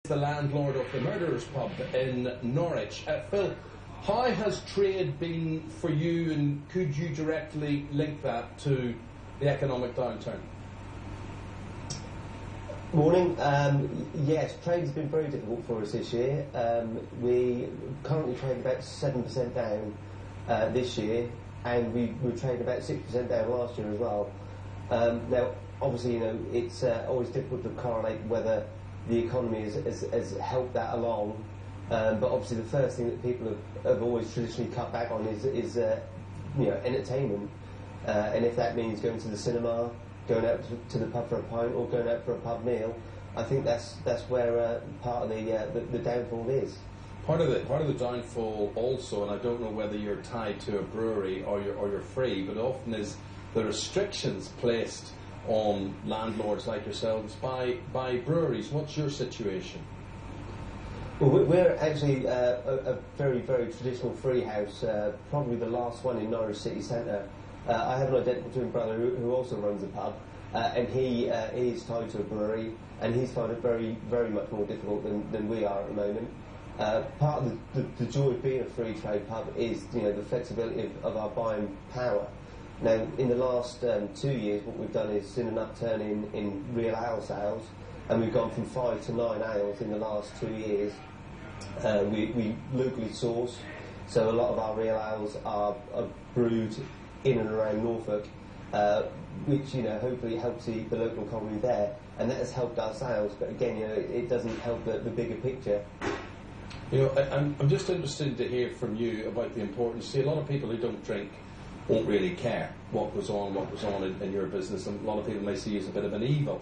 The landlord of the Murderers Pub in Norwich. Phil, how has trade been for you, and could you directly link that to the economic downturn? Morning. Yes, trade's been very difficult for us this year. We currently trade about 7% down this year, and we were trading about 6% down last year as well. Now, obviously, it's always difficult to correlate whether the economy has helped that along, but obviously the first thing that people have always traditionally cut back on is entertainment, and if that means going to the cinema, going out to the pub for a pint, or going out for a pub meal, I think that's where part of the downfall is. Part of the downfall also, and I don't know whether you're tied to a brewery or you're free, but often is the restrictions placed on landlords like yourselves by breweries. What's your situation? Well, we're actually a very, very traditional free house, probably the last one in Norwich city centre. I have an identical twin brother who also runs a pub, and he is tied to a brewery, and he's found it very, very much more difficult than we are at the moment. Part of the joy of being a free trade pub is the flexibility of our buying power. Now, in the last 2 years, what we've done is seen an upturn in real ale sales, and we've gone from 5 to 9 ales in the last 2 years. We locally source, so a lot of our real ales are brewed in and around Norfolk, which hopefully helps the local economy there, and that has helped our sales. But again, it doesn't help the bigger picture. I'm just interested to hear from you about the importance. See, a lot of people who don't drink won't really care what goes on in your business, and a lot of people may see you as a bit of an evil.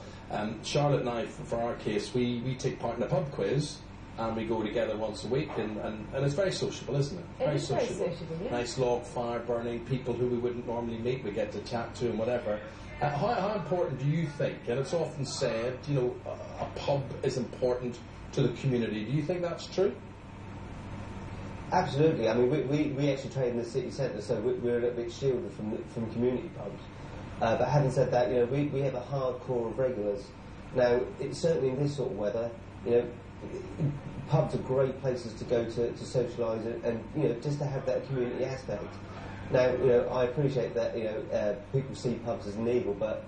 Charlotte and I, for our case, we take part in a pub quiz, and we go together once a week, and it's very sociable, isn't it? Very sociable, yeah. Nice log fire burning, people who we wouldn't normally meet, we get to chat to and whatever. How important do you think, and it's often said, a pub is important to the community. Do you think that's true? Absolutely. I mean, we actually trade in the city centre, so we're a little bit shielded from community pubs. But having said that, we have a hard core of regulars. Now, certainly in this sort of weather, pubs are great places to go to socialise and just to have that community aspect. Now, I appreciate that people see pubs as an evil, but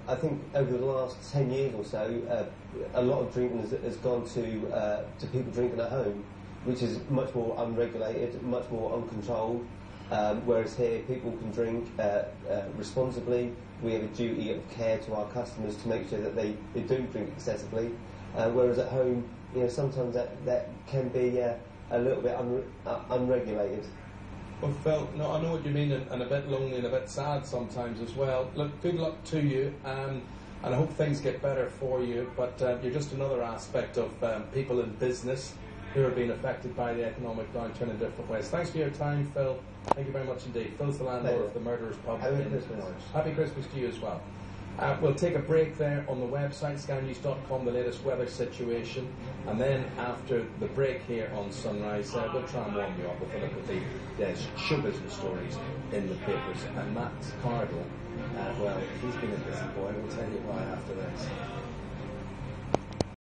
I think over the last 10 years or so, a lot of drinking has gone to people drinking at home, which is much more unregulated, much more uncontrolled, whereas here people can drink responsibly. We have a duty of care to our customers to make sure that they don't drink excessively, whereas at home, sometimes that can be a little bit unregulated. Well, Phil, I know what you mean, and a bit lonely and a bit sad sometimes as well. Look, good luck to you, and I hope things get better for you, but you're just another aspect of people in business who are being affected by the economic downturn in different ways. Thanks for your time, Phil. Thank you very much indeed. Phil's the landlord of the Murderers Pub in Norwich. Happy Christmas to you as well. We'll take a break there on the website, skynews.com, the latest weather situation, and then after the break here on Sunrise, we'll try and warm you up with a look at the show business stories in the papers. And Matt Cardle, well, he's been a busy boy. We'll tell you why after this.